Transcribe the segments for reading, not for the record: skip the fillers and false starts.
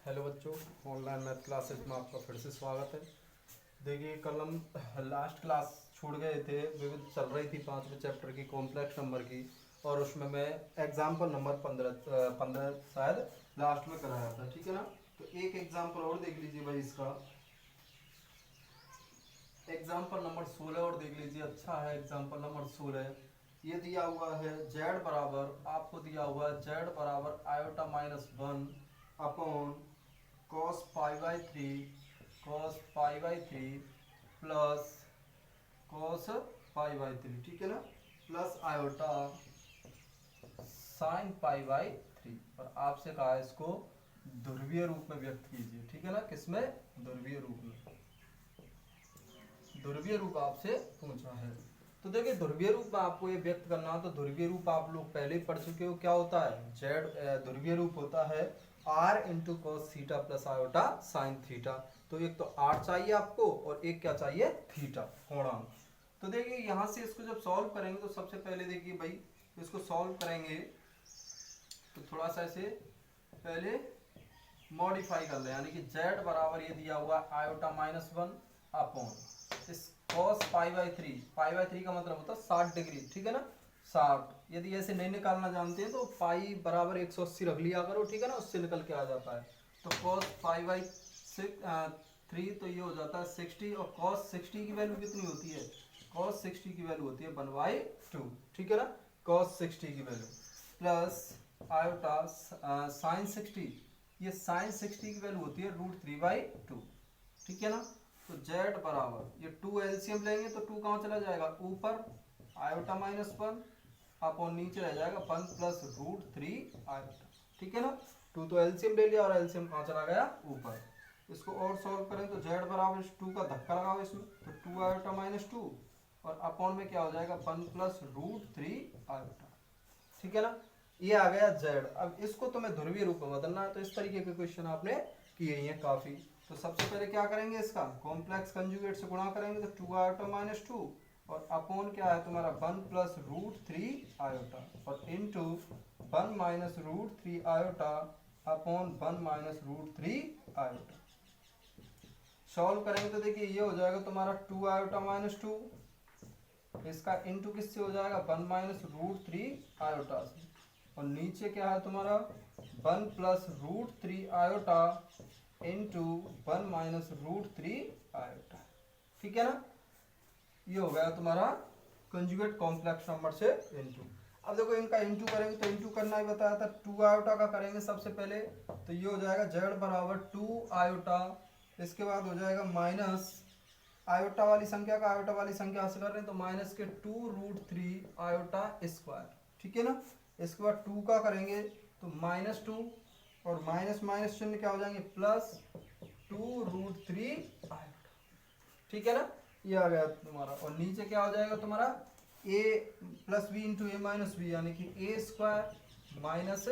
Hello बच्चों, online math classes में आपका फिर से स्वागत है। देखिए, कल हम लास्ट क्लास छूट गए थे, विविध चल रही थी 5वें चैप्टर की कॉम्प्लेक्स नंबर की, और उसमें मैं एग्जाम्पल नंबर 15 शायद लास्ट में कराया था। ठीक है ना। तो एक एग्जाम्पल और देख लीजिए भाई, इसका एग्जाम्पल नंबर 16 और देख लीजिए। अच्छा है, एग्जाम्पल नंबर 16 ये दिया हुआ है z बराबर, आपको दिया हुआ है z बराबर iota minus 1 upon cos pi by three plus cos pi by three. ठीक है ना। Plus iota sine pi by three. और आपसे कहा है इसको ध्रुवीय रूप में व्यक्त कीजिए। ठीक है ना। किसमें? ध्रुवीय रूप में। ध्रुवीय रूप आपसे पूछा है। तो देखिए, ध्रुवीय रूप में आपको ये व्यक्त करना है। तो ध्रुवीय रूप आप लोग पहले ही पढ़ चुके हो। क्या होता है? जेड ध्रुवीय रूप होता है r into cos theta plus iota sine theta. तो एक तो आर चाहिए आपको और एक क्या चाहिए? थीटा, कोणांक। तो देखिए, यहां से इसको जब सॉल्व करेंगे तो सबसे पहले देखिए भाई, इसको सॉल्व करेंगे तो थोड़ा सा इसे पहले मॉडिफाई कर ले, यानी कि z बराबर ये दिया हुआ आयोटा माइनस 1 अपॉन इस cos पाई बाई थ्री का मतलब होता है 60 डिग्री। ठीक है ना। 60, यदि ऐसे नहीं निकालना जानते हैं तो पाई बराबर 180 रख लिया करो। ठीक है ना, उससे निकल के आ जाता है। तो cos पाई बाई थ्री तो ये हो जाता है 60, और cos 60 की वैल्यू कितनी होती है? cos 60 की वैल्यू होती है 1/2। ठीक है ना। cos 60 की वैल्यू प्लस आयोटा साइन 60, ये साइन 60 की वैल्यू होती है √3/2। ठीक है ना। तो z बराबर ये 2 एलसीएम लेंगे तो 2 कहाँ चला जाएगा? ऊपर आयोटा माइनस 1 अपॉन नीचे रह जाएगा 1 प्लस √3 आयोटा। ठीक है ना। 2 तो एलसीएम ले लिया और एलसीएम कहाँ चला गया? ऊपर। इसको और सॉल्व करें तो z बराबर 2 का धक्का लगाओ इसमें, तो 2 आयोटा माइनस 2 और अपॉन में क्या हो जाएगा? 1 प्लस √3 आयोटा। ठीक है ना। ये आ गया z। अब इसको तुम्हें ध्रुवीय रूप में बदलना है, तो इस तरीके के क्वेश्चन आपने किए ही हैं काफी। तो सबसे पहले क्या करेंगे? इसका कॉम्प्लेक्स कंजुगेट से गुणा करेंगे तो 2 आयोटा माइनस 2 और अपॉन क्या है तुम्हारा 1 प्लस √3 आयोटा और into 1 minus √3 iota upon 1 minus √3 iota. Solve करेंगे तो देखिए ये हो जाएगा तुम्हारा 2 आयोटा माइनस 2, इसका इनटू किससे हो जाएगा? 1 माइनस √3 आयोटा से, और नीचे क्या है तुम्हारा 1 plus √3 iota into 1 minus √3 iota. ठीक है ना। ये हो गया तुम्हारा कंजुगेट कॉम्प्लेक्स नंबर से इंटू। अब देखो, इनका इंटू करेंगे तो इंटू करना ही बताया था। 2 आयोटा का करेंगे सबसे पहले, तो ये हो जाएगा z बराबर 2 आयोटा, इसके बाद हो जाएगा माइनस आयोटा वाली संख्या का आयोटा वाली संख्या से कर रहे हैं तो माइनस के 2√3 आयोटा स्क्वायर। ठीक है ना। इसके बाद 2 का करेंगे तो -2 और माइनस माइनस चिन्ह क्या हो जाएंगे? Plus 2√3 iota. ठीक है ना। ये आ गया तुम्हारा, और नीचे क्या हो जाएगा तुम्हारा? a plus B into A minus B, यानी कि A square minus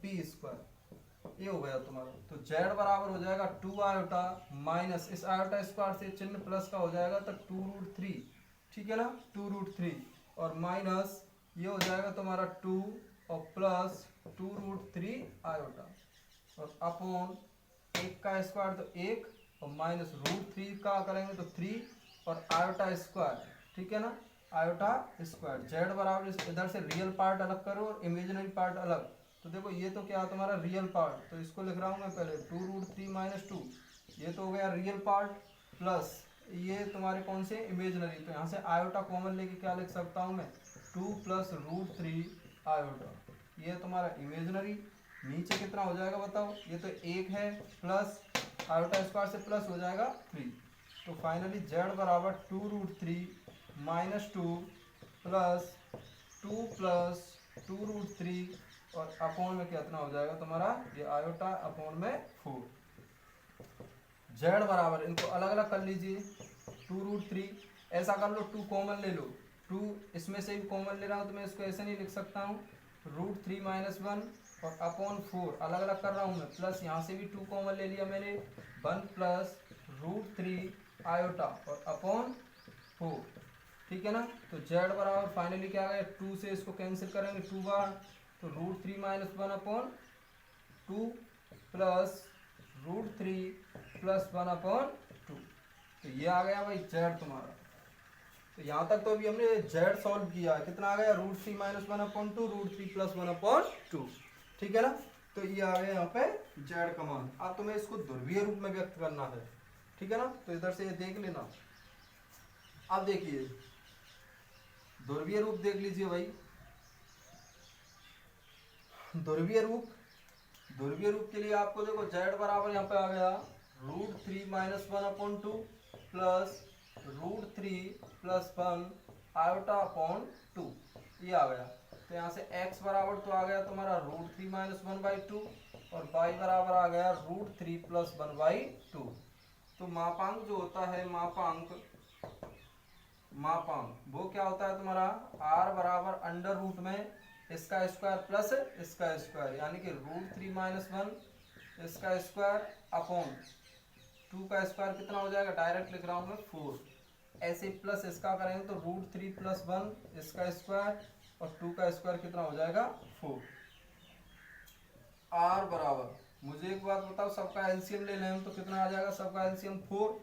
B square. ये हो गया तुम्हारा। तो z बराबर हो जाएगा 2 आयोटा माइनस इस आयोटा स्क्वायर से चिन्ह प्लस का हो जाएगा तो 2√3। ठीक है ना। 2√3 और माइनस ये हो जाएगा तुम्हारा 2 और प्लस 2√3 आयोटा और अपॉन 1 का स्क्वायर तो 1 और माइनस √3 का करेंगे तो 3 और आयोटा स्क्वायर। ठीक है ना। Iota square. z बराबर इधर से रियल पार्ट अलग करो और इमेजिनरी पार्ट अलग। तो देखो, ये तो क्या है तुम्हारा? रियल पार्ट, तो इसको लिख रहा हूँ मैं पहले 2√3 माइनस 2, ये तो हो गया रियल पार्ट, प्लस ये तुम्हारे कौन से? इमेजिनरी। तो यहाँ से आयोटा कॉमन लेके क्या लिख सकता हूँ मैं? 2 प्लस √3 आयोटा, ये तुम्हारा इमेजिनरी। नीचे कितना हो जाएगा बताओ? ये तो 1 है, प्लस आयोटा स्क्वायर से प्लस हो जाएगा 3। तो फाइनली z बराबर 2√3 माइनस 2 प्लस 2 प्लस 2√3 और अपॉन में कितना हो जाएगा तुम्हारा? ये आयोटा अपॉन में 4। z बराबर, इनको अलग अलग कर लीजिए, 2√3 ऐसा कर लो, 2 कॉमन ले लो, 2 इसमें से भी कॉमन ले रहा हूँ तो मैं इसको ऐसे नहीं लिख सकता हूँ, √3 माइनस 1 और अपॉन 4 अलग अलग कर रहा हूँ मैं, प्लस यहाँ से भी 2 कॉमन ले लिया मैंने, 1 प्लस √3 आयोटा और अपॉन 4। ठीक है ना। तो z बराबर फाइनली क्या आ गया? 2 से इसको कैंसिल करेंगे 2 बार, तो √3 माइनस 1 अपॉन 2 प्लस √3+1/2। तो ये आ गया भाई जेड तुम्हारा। तो यहाँ तक तो अभी हमने जेड सॉल्व किया है, कितना आ गया √3 - 1/2 √3+1/2, ठीक है ना। तो ये आ गया यहाँ पे जेड का मान। अब तुम्हें इसको ध्रुवीय रूप में व्यक्त करना है, ठीक है ना। तो इधर से ये देख लेना। अब देखिए ध्रुवीय रूप देख लीजिए भाई। ध्रुवीय रूप के लिए आपको देखो जेड बराबर यहाँ पे आ गया √3 - 1/2 प्लस √3+1/2, ये आ गया। तो यहाँ से x बराबर तो आ गया तुम्हारा √3 - 1/2 और y बराबर आ गया √3+1/2। तो मापांक जो होता है मापांक वो क्या होता है तुम्हारा r बराबर अंडर रूट में इसका स्क्वायर प्लस इसका स्क्वायर, यानी कि √3 - 1 इसका स्क्वायर अपॉन 2 का स्क्वायर कितना हो जाएगा, डायरेक्ट लिख रहा हूँ मैं 4। ऐसे प्लस इसका करेंगे तो √3+1 इसका स्क्वायर और 2 का स्क्वायर कितना हो जाएगा 4। r बराबर, मुझे एक बात बताओ, सबका एलसीएम ले लें तो कितना आ जाएगा, सबका एलसीएम 4,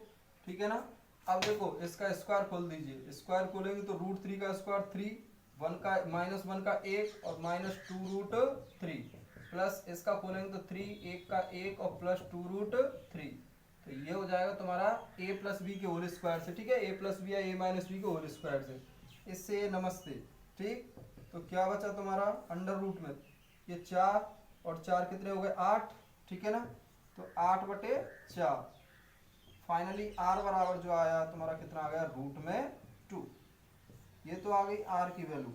ठीक है ना। अब देखो इसका स्क्वायर खोल दीजिए, स्क्वायर खोलेंगे तो √3 का स्क्वायर 3, 1 का -1 का 1 और -2√3 प्लस इसका खोलेंगे तो 3, 1 का 1 और प्लस 2√3। तो ये हो जाएगा तुम्हारा a + b के होल स्क्वायर से, ठीक है, a + b या a - b के होल स्क्वायर से, इससे नमस्ते, ठीक। तो क्या बचा तुम्हारा अंडर रूट में ये 4 और 4 कितने हो गए 8, ठीक है ना। तो 8/4 फाइनली r बराबर जो आया तुम्हारा कितना आ गया √2। ये तो आ गई r की वैल्यू,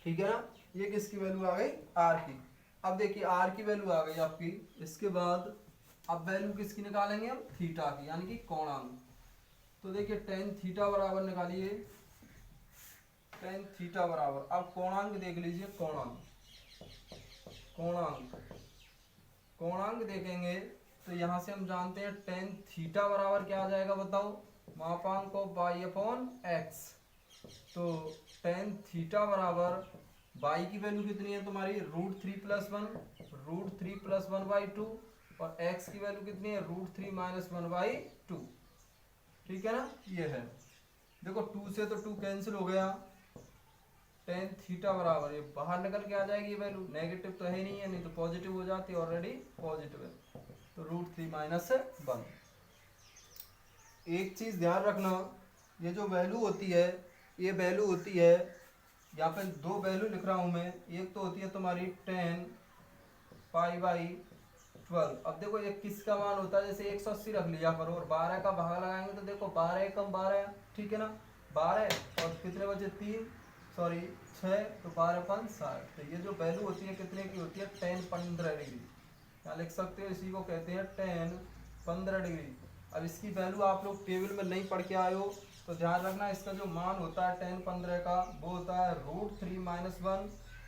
ठीक है ना। ये किसकी वैल्यू आ गई r की। अब देखिए r की वैल्यू आ गई आपकी। इसके बाद अब वैल्यू किसकी निकालेंगे हम, थीटा की, यानी कि कोणांक। तो देखिए tan थीटा बराबर निकालिए, tan थीटा बराबर, अब कोणांक देख लीजिए, कोणांक देखेंगे तो यहाँ से हम जानते हैं tan थीटा बराबर क्या आ जाएगा बताओ, मापांक ऑफ y/x। तो tan थीटा बराबर y की वैल्यू कितनी है तुम्हारी √3+1/2 और x की वैल्यू कितनी है √3 - 1/2, ठीक है ना। ये है, देखो 2 से तो 2 कैंसिल हो गया, tan थीटा बराबर ये बाहर निकल के आ जाएगी वैल्यू, नेगेटिव तो है नहीं है, नहीं तो पॉजिटिव हो जाती, ऑलरेडी पॉजिटिव है, तो √3 - 1। एक चीज ध्यान रखना, ये जो वैल्यू होती है, ये वैल्यू होती है, यहाँ पे 2 वैल्यू लिख रहा हूं मैं। एक तो होती है तुम्हारी tan π/12। अब देखो ये किसका मान होता है, जैसे 180 रख लिया करो और 12 का भाग लगाएंगे तो देखो 12 कम 12, ठीक है ना, 12 और कितने बचे 6, तो 12 5 60। तो ये जो वैल्यू होती है कितने की होती है tan 15 डिग्री, यहाँ लिख सकते हो, इसी को कहते हैं tan 15 डिग्री। अब इसकी वैल्यू आप लोग टेबल में नहीं पढ़ के आए हो तो ध्यान रखना, इसका जो मान होता है tan 15 का वो होता है √3 -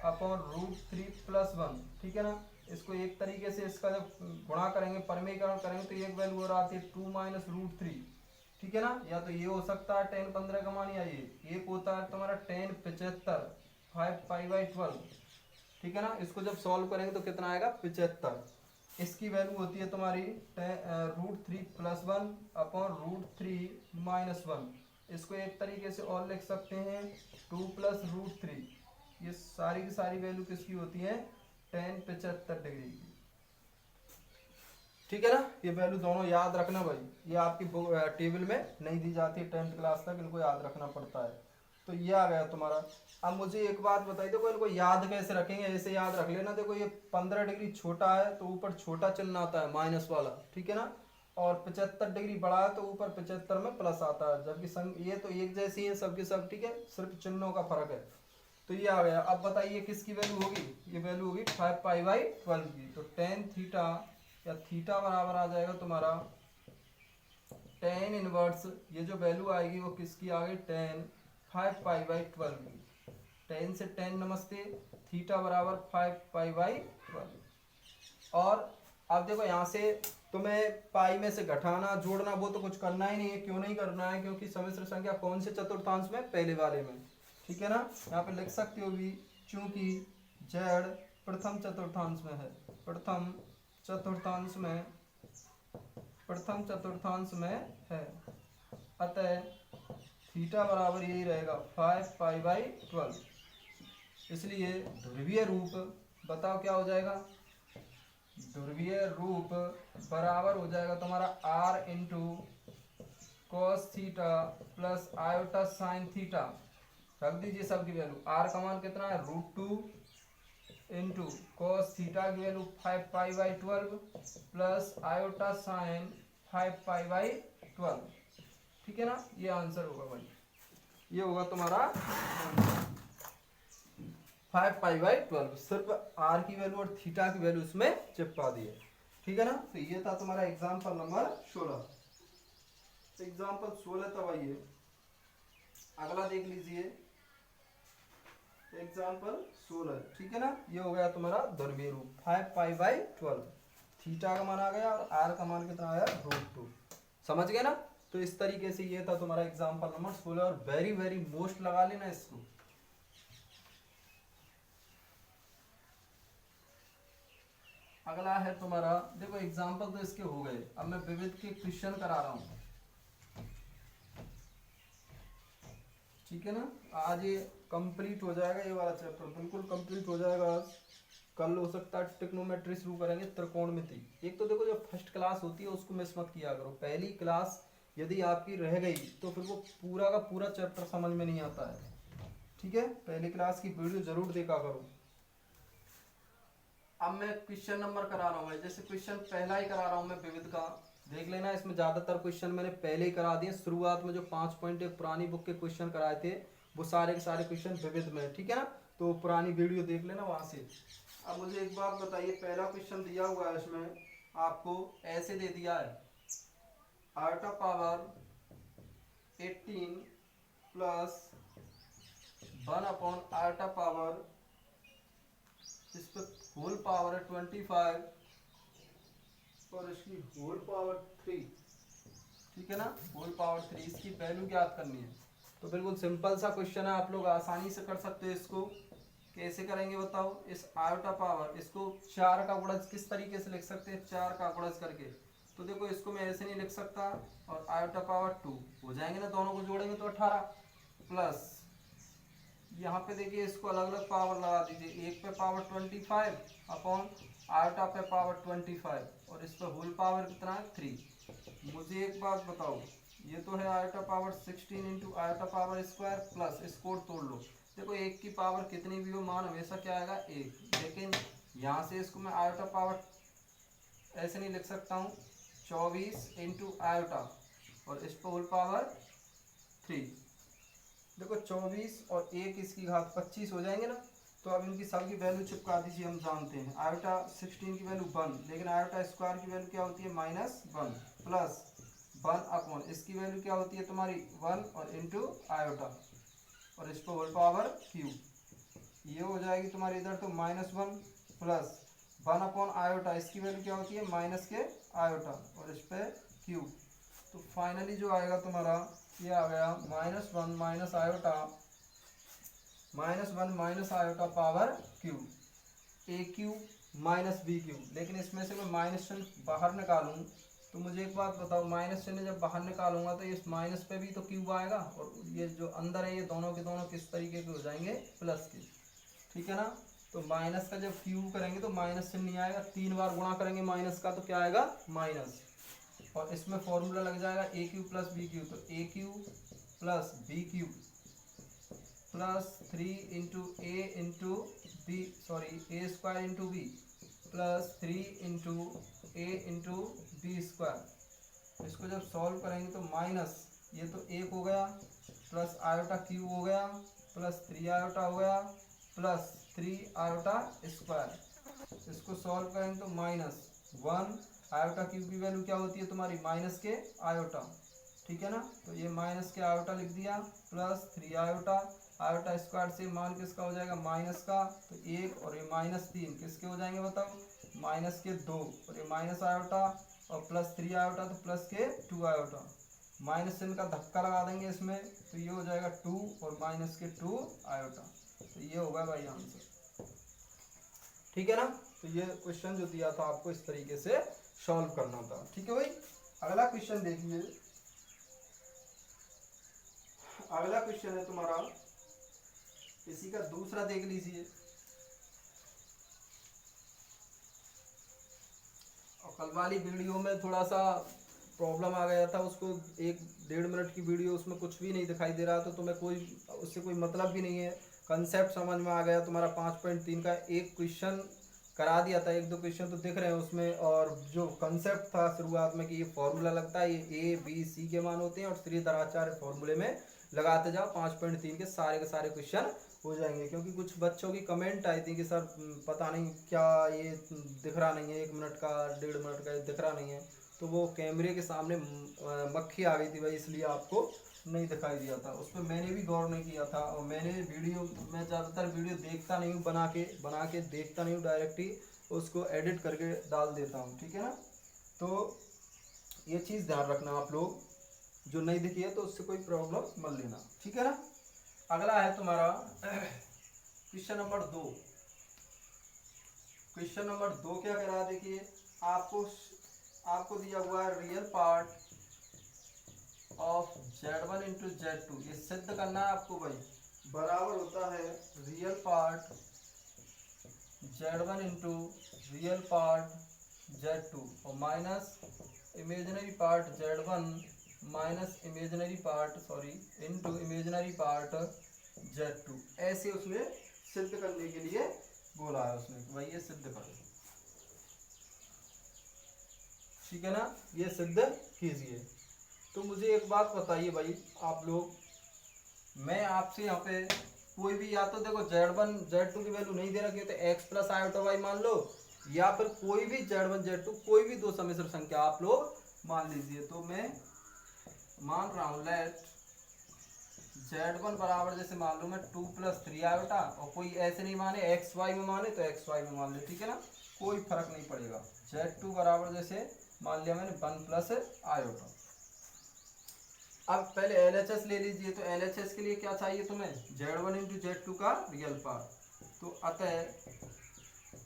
1/√3+1, ठीक है ना। इसको एक तरीके से इसका जब गुणा करेंगे, परमीकरण करेंगे तो एक वैल्यू और आती है 2 - √3, ठीक है ना। या तो ये हो सकता है tan 15 का मान, या ये एक होता है तुम्हारा tan 75 5π/12, ठीक है ना। इसको जब सॉल्व करेंगे तो कितना आएगा 75। इसकी वैल्यू होती है तुम्हारी √3+1/√3 - 1। इसको एक तरीके से और लिख सकते हैं 2 + √3। ये सारी की सारी वैल्यू किसकी होती है tan 75 डिग्री की, ठीक है ना। ये वैल्यू दोनों याद रखना भाई, ये आपकी टेबल में नहीं दी जाती 10th क्लास तक, इनको याद रखना पड़ता है। तो ये आ गया तुम्हारा। अब मुझे एक बात बताइए, देखो इनको याद कैसे रखेंगे, ऐसे याद रख लेना। देखो ये 15 डिग्री छोटा है तो ऊपर छोटा चिन्ह आता है माइनस वाला, ठीक है ना, और 75 डिग्री बड़ा है तो ऊपर 75 में प्लस आता है, जबकि ये तो एक जैसी है सबके सब, ठीक है, सिर्फ चिन्हों का फर्क है। तो ये आ गया। अब बताइए किसकी वैल्यू होगी, ये वैल्यू होगी 5π/12 की। तो tan थीटा या थीटा बराबर आ जाएगा तुम्हारा tan इनवर्स, ये जो वैल्यू आएगी वो किसकी आ गई tan 5π/12 की। tan से tan नमस्ते, थीटा बराबर 5π/12। और अब देखो यहाँ से तुम्हें पाई में से घटाना जोड़ना वो तो कुछ करना ही नहीं है। क्यों नहीं करना है, क्योंकि सम्मिश्र संख्या कौन से चतुर्थांश में, पहले वाले में, ठीक है ना। यहाँ पे लिख सकते हो भी, चूंकि z प्रथम चतुर्थांश में है, प्रथम चतुर्थांश में, प्रथम चतुर्थांश में है, अतः थीटा बराबर यही रहेगा 5π/12। इसलिए ध्रुवीय रूप बताओ क्या हो जाएगा, ध्रुवीय रूप बराबर हो जाएगा तुम्हारा r into cos theta plus iota sine theta. रख दीजिए सबकी वैल्यू, r का मान कितना है √2 इंटू कॉस थीटा की वैल्यू 5π/12 प्लस आयोटा साइन 5π/12। ठीक है ना, ये आंसर होगा भाई, ये होगा तुम्हारा 5π/12। सिर्फ r की वैल्यू और थीटा की वैल्यू इसमें चिपका दी है। ठीक है ना, तो ये था तुम्हारा एग्जाम्पल नंबर 16। एग्जाम्पल 16 तब आइए अगला देख लीजिए, एग्जाम्पल 16। ठीक है ना, ये हो गया तुम्हारा ध्रुवीय रूप 5π/12, थीटा का मान आ गया और r का मान कितना आया √2। समझ गए ना, तो इस तरीके से ये था तुम्हारा एग्जाम्पल नंबर 16 और वेरी वेरी मोस्ट लगा लेना इसको। अगला है तुम्हारा, देखो एग्जाम्पल तो इसके हो गए, अब मैं विविध के क्वेश्चन करा रहा हूं। ठीक है ना, आज ये कंप्लीट हो जाएगा, ये वाला चैप्टर बिल्कुल कंप्लीट हो जाएगा आज। कल हो सकता है ट्रिग्नोमेट्री शुरू करेंगे, त्रिकोणमिति। एक तो देखो जो फर्स्ट क्लास होती है उसको मिस मत किया करो, पहली क्लास यदि आपकी रह गई तो फिर वो पूरा का पूरा चैप्टर समझ में नहीं आता है। ठीक है, पहली क्लास की वीडियो जरूर देखा करो। अब मैं क्वेश्चन नंबर करा रहा हूँ, जैसे क्वेश्चन पहला ही करा रहा हूँ मैं विविध का, देख लेना। इसमें ज्यादातर क्वेश्चन मैंने पहले ही करा दिए, शुरुआत में जो 5 पॉइंट एक पुरानी बुक के क्वेश्चन कराए थे वो सारे के सारे क्वेश्चन विविध में। ठीक है ना, तो पुरानी वीडियो देख लेना वहां से। अब मुझे एक बात बताइए, पहला क्वेश्चन दिया हुआ है, इसमें आपको ऐसे दे दिया है iota power 18 plus 1 iota power, इस पर होल पावर है 25 और इसकी होल पावर 3। ठीक है ना, होल पावर 3, इसकी वैल्यू ज्ञात करनी है। तो बिल्कुल सिंपल सा क्वेश्चन है, आप लोग आसानी से कर सकते हो इसको। कैसे करेंगे बताओ, इस आयोटा पावर, इसको 4 का गुणज किस तरीके से लिख सकते हैं, 4 का गुणज करके। तो देखो इसको मैं ऐसे नहीं लिख सकता, और आयोटा पावर 2 हो जाएंगे ना, दोनों को जोड़ेंगे तो 18 प्लस यहाँ पे देखिए इसको अलग अलग पावर लगा दीजिए, एक पे पावर 25 अपॉन आयोटा पे पावर 25 और इस पर होल पावर कितना है 3। मुझे एक बात बताओ, ये तो है iota power 16 into iota power square plus, इसको तोड़ लो। देखो एक की पावर कितनी भी हो, मान हमेशा क्या आएगा 1, लेकिन यहाँ से इसको मैं आयोटा पावर ऐसे नहीं लिख सकता हूँ, 24 इंटू आयोटा और इस पर होल पावर 3। देखो 24 और 1 इसकी घात 25 हो जाएंगे ना। तो अब इनकी सबकी वैल्यू चिपका दीजिए, हम जानते हैं आयोटा 16 की वैल्यू 1, लेकिन आयोटा स्क्वायर की वैल्यू क्या होती है -1 प्लस 1 अपॉन इसकी वैल्यू क्या होती है तुम्हारी 1 और इंटू आयोटा और इस पर होल पावर क्यू। ये हो जाएगी तुम्हारी इधर तो -1 प्लस 1 अपॉन आयोटा, इसकी वैल्यू क्या होती है माइनस के आयोटा और इस पर क्यू। तो फाइनली जो आएगा तुम्हारा ये आ गया -1 minus iota, -1 minus iota power Q, A Q minus B Q. लेकिन इसमें से मैं माइनस चिन्ह बाहर निकालूं तो मुझे एक बात बताओ, माइनस चिन्ह जब बाहर निकालूंगा तो इस माइनस पे भी तो क्यूब आएगा और ये जो अंदर है ये दोनों के दोनों किस तरीके के हो जाएंगे प्लस के। ठीक है ना, तो माइनस का जब क्यूब करेंगे तो माइनस चिन्ह नहीं आएगा, 3 बार गुणा करेंगे माइनस का तो क्या आएगा माइनस, और इसमें फॉर्मूला लग जाएगा A Q plus B Q. तो A Q plus B Q plus 3 into A into B, sorry A square into B plus 3 into A into B square. इसको जब सॉल्व करेंगे तो माइनस ये तो 1 हो गया प्लस आयोटा क्यूब हो गया प्लस 3 आयोटा हो गया प्लस 3 आयोटा स्क्वायर। इसको सॉल्व करेंगे तो -1 आयोटा क्यूब की वैल्यू क्या होती है तुम्हारी माइनस के आयोटा। ठीक है ना, तो ये माइनस के आयोटा लिख दिया प्लस 3 आयोटा, आयोटा स्क्वायर से मान किसका हो जाएगा माइनस का, तो 1 और ये -3 किसके हो जाएंगे बताओ माइनस के 2 और ये माइनस आयोटा और प्लस 3 आयोटा तो प्लस के 2 आयोटा, माइनस चिन्ह का धक्का लगा देंगे इसमें तो ये हो जाएगा 2 और माइनस के 2 आयोटा। तो ये होगा भाई आंसर। ठीक है ना, तो ये क्वेश्चन जो दिया था आपको इस तरीके से सॉल्व करना था। ठीक है भाई, अगला क्वेश्चन देखिए। अगला क्वेश्चन है तुम्हारा, इसी का दूसरा देख लीजिए। और कल वाली वीडियो में थोड़ा सा प्रॉब्लम आ गया था, उसको 1-1.5 मिनट की वीडियो, उसमें कुछ भी नहीं दिखाई दे रहा था, तो मैं कोई उससे कोई मतलब भी नहीं है। कंसेप्ट समझ में आ गया तुम्हारा। 5.3 का एक क्वेश्चन करा दिया था, 1-2 क्वेश्चन तो दिख रहे हैं उसमें। और जो कंसेप्ट था शुरुआत में कि ये फॉर्मूला लगता है, ये A B C के मान होते हैं और श्रीधराचार्य फॉर्मूले में लगाते जाओ, 5.3 के सारे क्वेश्चन हो जाएंगे। क्योंकि कुछ बच्चों की कमेंट आई थी कि सर पता नहीं क्या ये दिख रहा नहीं है, 1 मिनट का 1.5 मिनट का दिख रहा नहीं है, तो वो कैमरे के सामने मक्खी आ गई थी भाई, इसलिए आपको नहीं दिखाई दिया था। उस पर मैंने भी गौर नहीं किया था, और मैंने वीडियो, मैं ज़्यादातर वीडियो देखता नहीं हूँ, बना के देखता नहीं हूँ, डायरेक्ट ही उसको एडिट करके डाल देता हूँ। ठीक है ना, तो ये चीज़ ध्यान रखना आप लोग, जो नहीं दिखी है तो उससे कोई प्रॉब्लम मत लेना। ठीक है ना, अगला है तुम्हारा क्वेश्चन नंबर 2। क्वेश्चन नंबर 2 क्या कह रहा है, देखिए आपको दिया हुआ है real part of Z1 into Z2, ये सिद्ध करना है आपको भाई, बराबर होता है real part Z1 into real part Z2 और minus imaginary part Z1 minus imaginary part into imaginary part Z2। ऐसे उसने सिद्ध करने के लिए बोला है उसने कि भाई ये सिद्ध करो। ठीक है ना, ये सिद्ध कीजिए। तो मुझे एक बात बताइए भाई आप लोग, मैं आपसे यहाँ पे कोई भी, या तो देखो Z1 Z2 की वैल्यू नहीं दे रखी है तो x प्लस आयोटा वाई मान लो, या फिर कोई भी Z1 Z2 कोई भी दो सम्मिश्र संख्या आप लोग मान लीजिए। तो मैं मान रहा हूँ लेट Z1 बराबर, जैसे मान लो मैं 2 प्लस 3 आयोटा, और कोई ऐसे नहीं माने एक्स वाई में माने तो एक्स वाई में मान ले। ठीक है ना, कोई फर्क नहीं पड़ेगा। Z2 बराबर जैसे मान लिया मैंने 1 प्लस आयोटा। अब पहले LHS ले लीजिए, तो LHS के लिए क्या चाहिए तुम्हें, Z1 इंटू Z2 का रियल पार्ट। तो अतः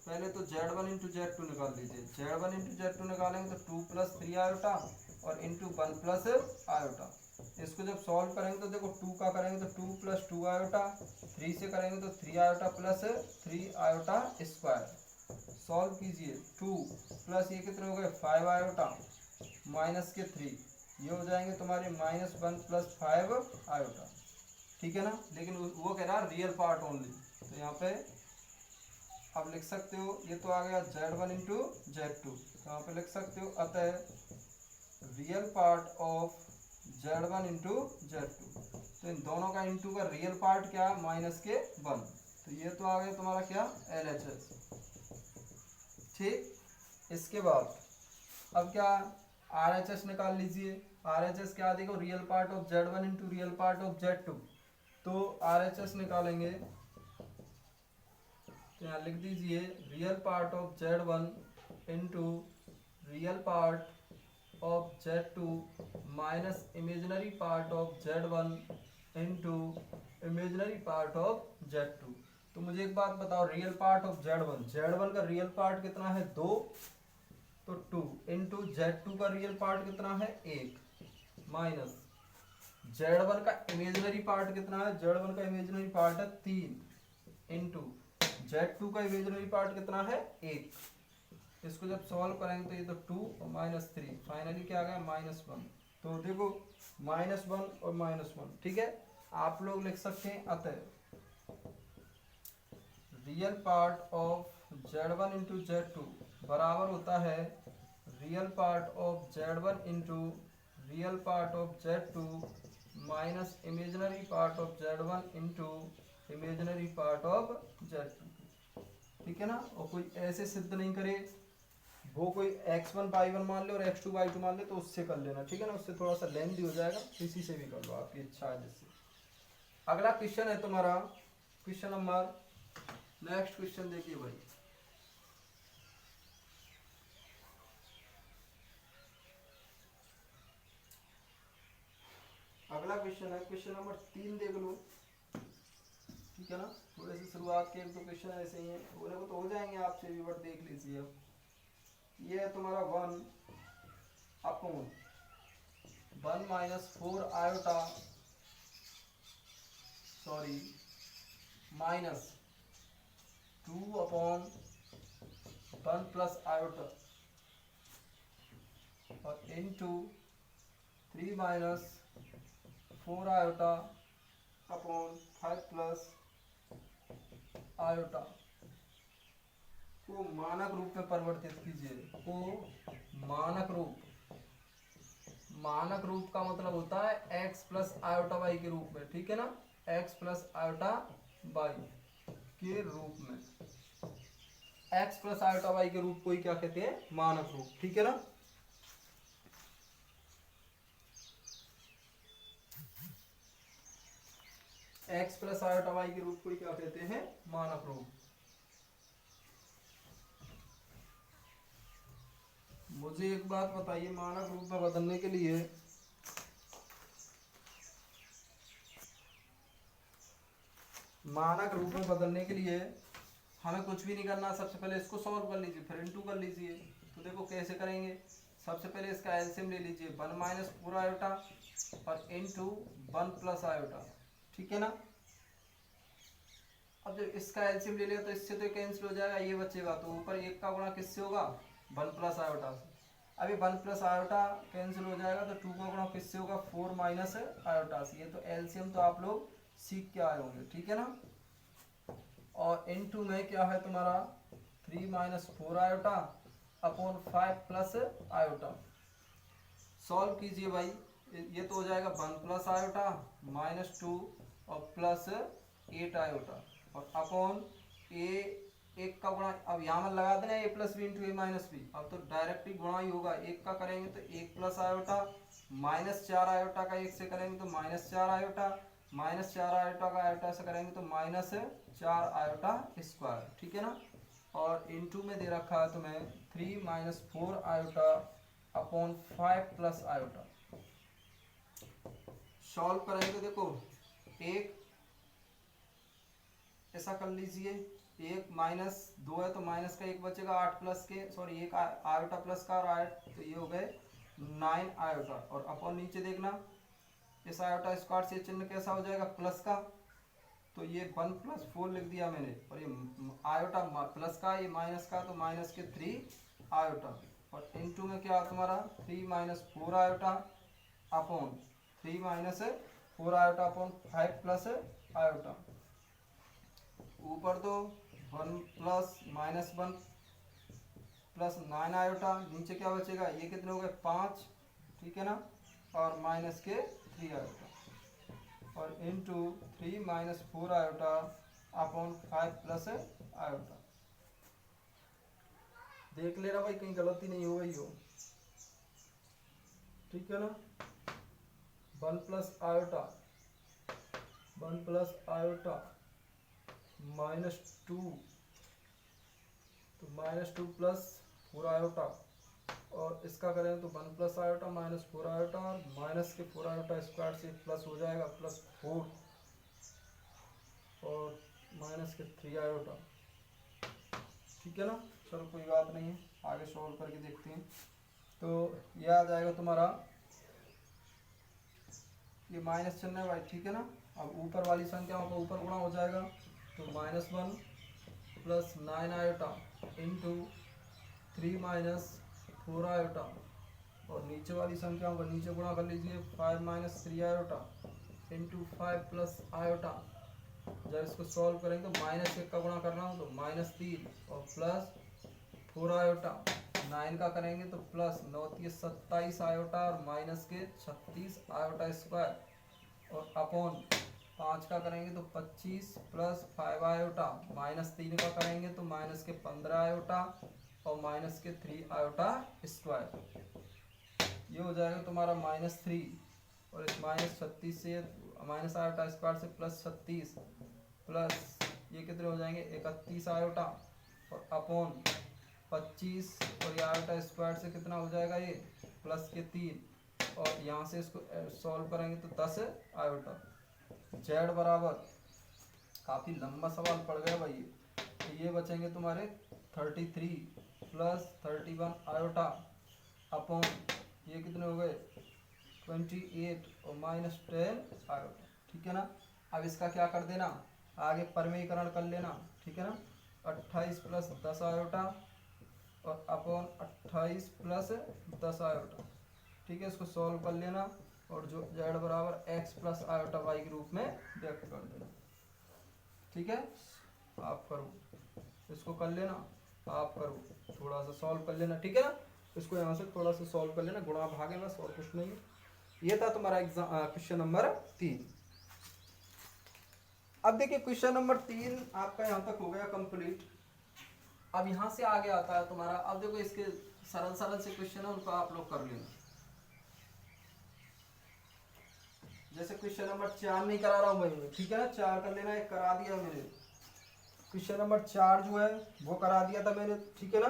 पहले तो Z1 इंटू Z2 निकाल लीजिए। Z1 इंटू Z2 निकालेंगे तो 2 प्लस 3 आयोटा और इंटू 1 प्लस आयोटा। इसको जब सॉल्व करेंगे तो देखो 2 का करेंगे तो 2 प्लस 2 आयोटा, 3 से करेंगे तो 3 iota plus 3 iota square. Solve कीजिए, 2 प्लस ये कितने हो गए 5 आयोटा माइनस के 3, ये हो जाएंगे तुम्हारे -1 प्लस 5 आयोटा। ठीक है ना, लेकिन वो कह रहा है रियल पार्ट ओनली, तो यहाँ पे आप लिख सकते हो, ये तो आ गया Z1 इंटू Z2, तो यहाँ पे लिख सकते हो अतः real part of Z1 into Z2। तो इन दोनों का इंटू का रियल पार्ट क्या है -1, तो ये तो आ गया तुम्हारा क्या LHS। ठीक, इसके बाद अब क्या RHS निकाल लीजिए। RHS क्या देखो, real part of Z1 into real part of Z2। तो RHS निकालेंगे तो यहाँ लिख दीजिए real part of Z1 into real part of Z2 minus imaginary part of Z1 into imaginary part of Z2। तो मुझे एक बात बताओ, रियल पार्ट ऑफ Z1 का रियल पार्ट कितना है 2, तो 2 इंटू Z2 का रियल पार्ट कितना है 1 माइनस Z1 का इमेजिनरी पार्ट कितना है, Z1 का इमेजिनरी पार्ट है 3 इंटू Z2 का इमेजिनरी पार्ट कितना है 1। इसको जब सॉल्व करेंगे तो ये तो 2 और -3, फाइनली क्या आ गया -1। तो देखो -1 और -1। ठीक है, आप लोग लिख सकते हैं अतः real part of Z1 into Z2 बराबर होता है real part of Z1 into real part of Z2 minus imaginary part of Z1 into imaginary part of Z2। ठीक है ना, और कोई ऐसे सिद्ध नहीं करे, वो कोई x1 y1 मान ले और x2 y2 मान ले तो उससे कर लेना। ठीक है ना, उससे थोड़ा सा लेंथी हो जाएगा, इसी से भी कर लो, आपकी इच्छा है जिससे। अगला क्वेश्चन है तुम्हारा क्वेश्चन नंबर, नेक्स्ट क्वेश्चन देखिए भाई। अगला क्वेश्चन है क्वेश्चन नंबर 3, देख लो। ठीक है ना। थोड़े से शुरुआत के 1-2 क्वेश्चन ऐसे ही हैं, होने को तो हो जाएंगे आपसे भी, बट देख लीजिए। अब ये है तुम्हारा 1 upon 1 minus 4 iota, sorry minus 2 upon 1 plus iota और into 3 minus 4 iota upon 5 plus iota को मानक रूप में परिवर्तित कीजिए। को मानक रूप का मतलब होता है x प्लस आयोटा वाई के रूप में, ठीक है ना, x प्लस आयोटा वाई के रूप में। x प्लस आयोटा वाई के रूप को ही क्या कहते हैं, मानक रूप, ठीक है ना। x प्लस आयोटा वाई के रूप को ही क्या कहते हैं, मानक रूप। मुझे एक बात बताइए, मानक रूप में बदलने के लिए हमें कुछ भी नहीं करना। सबसे पहले इसको सॉल्व कर लीजिए, फिर इनटू कर लीजिए। तो देखो कैसे करेंगे। सबसे पहले इसका एलसीएम ले लीजिए, 1 माइनस 4 आयोटा और इनटू 1 प्लस आयोटा, ठीक है ना। अब जब इसका एलसीएम ले लिया तो इससे तो कैंसिल हो जाएगा, ये बचेगा। तो ऊपर 1 का गुणा किससे होगा, 1 प्लस आयोटा से। अभी 1 प्लस आयोटा कैंसिल हो जाएगा तो 2 का गुणा किससे होगा, 4 माइनस आयोटा से। ये तो एलसीएम तो आप लोग सीख के आए होंगे, ठीक है ना। और इनटू में क्या है तुम्हारा 3 minus 4 iota upon 5 plus iota. Solve कीजिए भाई, ये तो हो जाएगा 1 प्लस आयोटा माइनस 2 और प्लस 8 आयोटा और अपॉन ए, एक का गुणा। अब यहाँ में लगा देना ए plus B into A minus B. अब तो डायरेक्ट ही गुणा ही होगा, एक का करेंगे तो 1 प्लस आयोटा माइनस 4 आयोटा का एक से करेंगे तो माइनस 4 आयोटा, माइनस 4 आयोटा का आयोटा से करेंगे तो माइनस 4 आयोटा स्क्वायर, ठीक है ना। और इनटू में दे रखा है तुम्हें 3 minus 4 iota upon 5 plus iota. Solve करेंगे तो देखो, एक ऐसा कर लीजिए, 1 माइनस 2 है तो माइनस का 1 बचेगा, 8 प्लस के सॉरी 1 आयोटा प्लस का और 8, तो ये हो गए 9 आयोटा। और अपॉन नीचे देखना, इस आयोटा स्क्वायर से चिन्ह कैसा हो जाएगा, प्लस का। तो ये 1 प्लस 4 लिख दिया मैंने, और ये आयोटा प्लस का, ये माइनस का, तो माइनस के 3 आयोटा। और इनटू में क्या तुम्हारा 3 minus 4 iota upon 3 minus 4 iota upon 5 plus iota. ऊपर तो 1 प्लस माइनस 1 प्लस 9 आयोटा, नीचे क्या बचेगा, ये कितने हो गए 5, ठीक है ना, और माइनस के 3 आयोटा और into 3 minus 4 iota upon 5 plus iota. देख लेना भाई कहीं गलती नहीं हो गई हो, ठीक है ना। 1 प्लस आयोटा माइनस 2, तो माइनस 2 प्लस 4 आयोटा, और इसका करें तो 1 प्लस आयोटा माइनस 4 आयोटा और माइनस के 4 आयोटा स्क्वायर से प्लस हो जाएगा, प्लस 4 और माइनस के 3 आयोटा, ठीक है ना। चलो कोई बात नहीं है, आगे सॉल्व करके देखते हैं। तो ये आ जाएगा तुम्हारा, ये माइनस चिन्ह है भाई, ठीक है ना। अब ऊपर वाली संख्याओं का ऊपर गुणा हो जाएगा, तो -1 plus 9 iota into 3 minus 4 iota, और नीचे वाली संख्याओं का नीचे गुणा कर लीजिए, 5 minus 3 iota into 5 plus iota. जब इसको सॉल्व करेंगे तो -1 का गुणा करना हो तो -3 और प्लस 4 आयोटा, 9 का करेंगे तो प्लस 9 के 27 आयोटा और माइनस के 36 आयोटा स्क्वायर, और अपॉन 5 का करेंगे तो 25 प्लस 5 आयोटा, -3 का करेंगे तो माइनस के 15 आयोटा और माइनस के 3 आयोटा स्क्वायर। ये हो जाएगा तुम्हारा -3 और इस -36 से माइनस आयोटा स्क्वायर से प्लस 36 प्लस ये कितने हो जाएंगे 31 आयोटा और अपॉन 25 और ये आयोटा स्क्वायर से कितना हो जाएगा ये प्लस के 3, और यहाँ से इसको सॉल्व करेंगे तो 10 आयोटा। जेड बराबर काफी लंबा सवाल पड़ गया भाई। तो ये बचेंगे तुम्हारे 33 प्लस 31 आयोटा अपॉन ये कितने हो गए 28 और माइनस 10 आयोटा, ठीक है ना। अब इसका क्या कर देना, आगे परमीकरण कर लेना, ठीक है ना। 28 प्लस 10 आयोटा और अपॉन 28 प्लस 10 आयोटा, ठीक है। इसको सॉल्व कर लेना और जो z बराबर x प्लस आयोटा y के रूप में व्यक्त कर देना, ठीक है। आप करो, इसको कर लेना, आप करो, थोड़ा सा सॉल्व कर लेना, ठीक है ना। इसको यहाँ से थोड़ा सा सॉल्व कर लेना, गुणा भाग है बस और कुछ नहीं है। ये था तुम्हारा एग्जाम क्वेश्चन नंबर 3। अब देखिए क्वेश्चन नंबर 3 आपका यहाँ तक हो गया कंप्लीट। अब यहाँ से आगे आता है तुम्हारा, अब देखो इसके सरल सरल से क्वेश्चन है उनको आप लोग कर लेना। जैसे क्वेश्चन नंबर 4 नहीं करा रहा हूं मैं, ठीक है ना, 4 कर लेना, एक करा दिया मैंने। क्वेश्चन नंबर 4 जो है वो करा दिया था मैंने, ठीक है ना,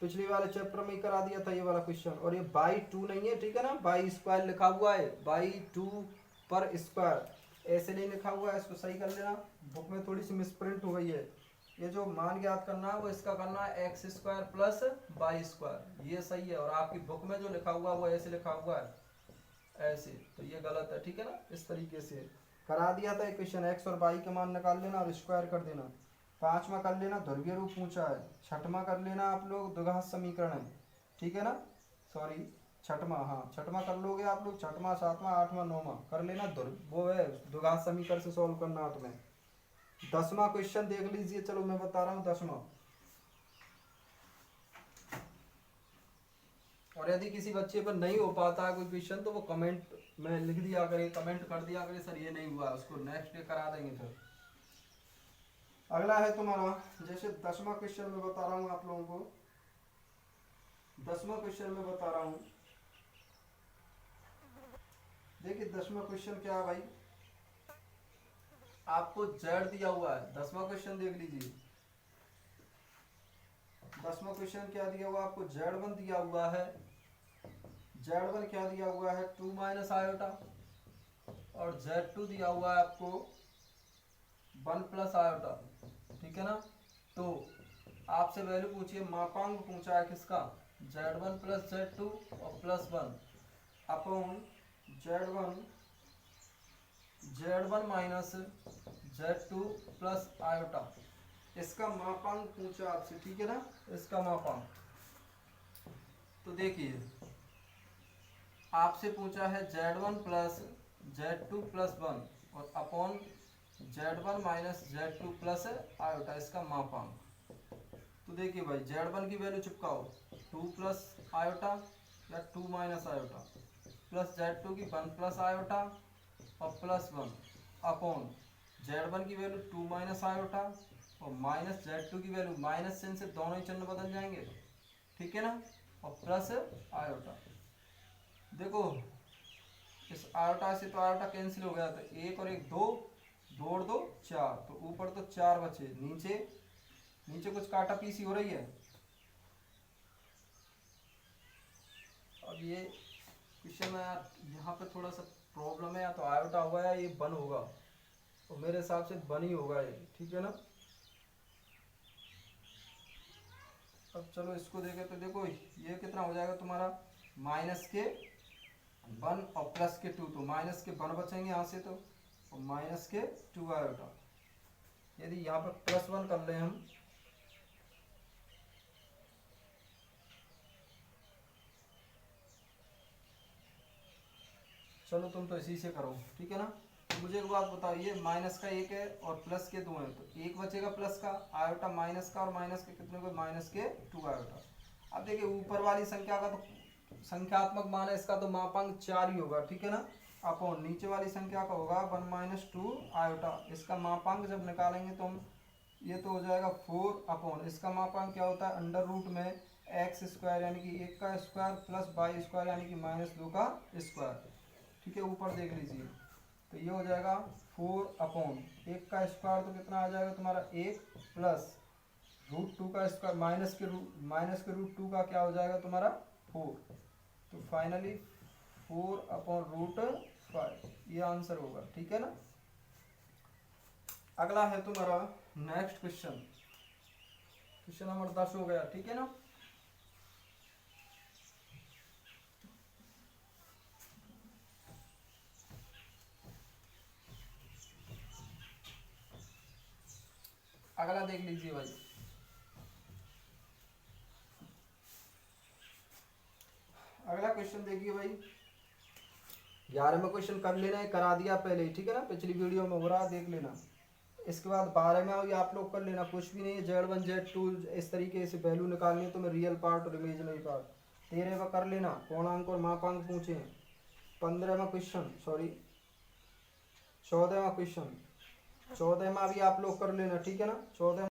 पिछले वाले चैप्टर में ही करा दिया था ये वाला क्वेश्चन। और ये बाई 2 नहीं है, ठीक है ना, बाई स्क्वायर लिखा हुआ है, बाई 2 पर स्क्वायर ऐसे नहीं लिखा हुआ है, इसको सही कर लेना। बुक में थोड़ी सी मिसप्रिंट हो गई है। ये जो मान ज्ञात करना है वो इसका करना है x square plus by square, ये सही है। और आपकी बुक में जो लिखा हुआ है वो ऐसे लिखा हुआ है ऐसे, तो ये गलत है, ठीक है ना। इस तरीके से करा दिया था क्वेश्चन, एक्स और बाई के मान निकाल लेना और स्क्वायर कर देना। 5वां कर लेना ध्रुवीय रूप पूछा है। 6वां कर लेना आप लोग द्विघात समीकरण है, ठीक है ना, सॉरी 6वां, हाँ 6वां कर लोगे आप लोग। 6वां 7वां 8वां 9वां कर लेना, वो है द्विघात समीकरण से सॉल्व करना है तुम्हें। 10वां क्वेश्चन देख लीजिए, चलो मैं बता रहा हूँ 10वां। और यदि किसी बच्चे पर नहीं हो पाता है कोई क्वेश्चन तो वो कमेंट में लिख दिया करे, कमेंट कर दिया करे सर ये नहीं हुआ, उसको नेक्स्ट डे करा देंगे फिर। अगला है तुम्हारा, जैसे 10वां क्वेश्चन में बता रहा हूँ आप लोगों को। 10वां क्वेश्चन में बता रहा हूँ, देखिए 10वां क्वेश्चन क्या है भाई, आपको z दिया हुआ है। 10वां क्वेश्चन देख लीजिए, 10वां क्वेश्चन क्या दिया हुआ आपको, z1 दिया हुआ है। z1 क्या दिया हुआ है 2 माइनस आयोटा, और z2 दिया हुआ है आपको 1 प्लस आयोटा, ठीक है ना। तो आपसे वैल्यू पूछिए, मापांक पूछा है किसका, z1 प्लस z2 और plus 1 upon z1 minus z2 plus iota, इसका मापांक पूछा आपसे, ठीक है ना, इसका मापांक। तो देखिए आपसे पूछा है z1 प्लस z2 प्लस 1 और upon z1 minus z2 plus iota, इसका मापांक। तो देखिए भाई z1 की वैल्यू चिपकाओ 2 प्लस आयोटा या 2 माइनस आयोटा, प्लस z2 की 1 प्लस आयोटा और प्लस 1 अपॉन z1 की वैल्यू 2 माइनस आयोटा और माइनस z2 की वैल्यू, माइनस चिन्ह से दोनों ही चिन्ह बदल जाएंगे, ठीक है ना, और प्लस आयोटा। देखो इस आयोटा से तो आयोटा कैंसिल हो गया, तो 1 और 1 2, 2 और 2 4, तो ऊपर तो 4 बचे, नीचे कुछ काटा पीसी हो रही है। अब ये क्वेश्चन में यार यहाँ पे थोड़ा सा प्रॉब्लम है, या तो आयोटा होगा या ये 1 होगा, तो मेरे हिसाब से 1 ही होगा ये, ठीक है ना। अब चलो इसको देखें, तो देखो ये कितना हो जाएगा तुम्हारा, माइनस के 1 और प्लस के 2, तो माइनस के 1 बचेंगे यहाँ से, तो और माइनस के 2 आयोटा। यदि यहाँ पर प्लस 1 कर लें हम, चलो तुम तो इसी से करो, ठीक है ना। तो मुझे एक बात बताओ, ये माइनस का 1 है और प्लस के 2 है, तो 1 बचेगा प्लस का आयोटा, माइनस का, और माइनस के कितने को, माइनस के 2 आयोटा। अब देखिए ऊपर वाली संख्या का तो संख्यात्मक मान है, इसका तो मापांक 4 ही होगा, ठीक है ना, अपॉन नीचे वाली संख्या का होगा 1 माइनस 2 आयोटा, इसका मापांक जब निकालेंगे तो हम, ये तो हो जाएगा 4 अपॉन, इसका मापांक क्या होता है, अंडर रूट में एक्स स्क्वायर यानी कि 1 का स्क्वायर प्लस वाई स्क्वायर यानी कि -2 का स्क्वायर, ठीक है। ऊपर देख लीजिए, तो ये हो जाएगा 4 अपॉन 1 का स्क्वायर, तो कितना आ जाएगा तुम्हारा 1 प्लस √2 का स्क्वायर, माइनस के रूट 2 का क्या हो जाएगा तुम्हारा 4, तो फाइनली 4 अपॉन √5, ये आंसर होगा, ठीक है ना। अगला है तुम्हारा नेक्स्ट क्वेश्चन, क्वेश्चन नंबर 10 हो गया, ठीक है ना। अगला देख लीजिए भाई, अगला क्वेश्चन देखिए भाई, 11वां क्वेश्चन कर लेना है, करा दिया पहले ही, ठीक है ना, पिछली वीडियो में हो रहा है, देख लेना। इसके बाद 12वां भी आप लोग कर लेना, कुछ भी नहीं है, Z1 Z2 इस तरीके से वैल्यू निकालनी है तुम्हें, रियल पार्ट और इमेजिनरी पार्ट। 13वां कर लेना, पूर्णांक और मापांक पूछे हैं। 15वां क्वेश्चन, सॉरी 14वां क्वेश्चन, 14वां भी आप लोग कर लेना, ठीक है ना। 14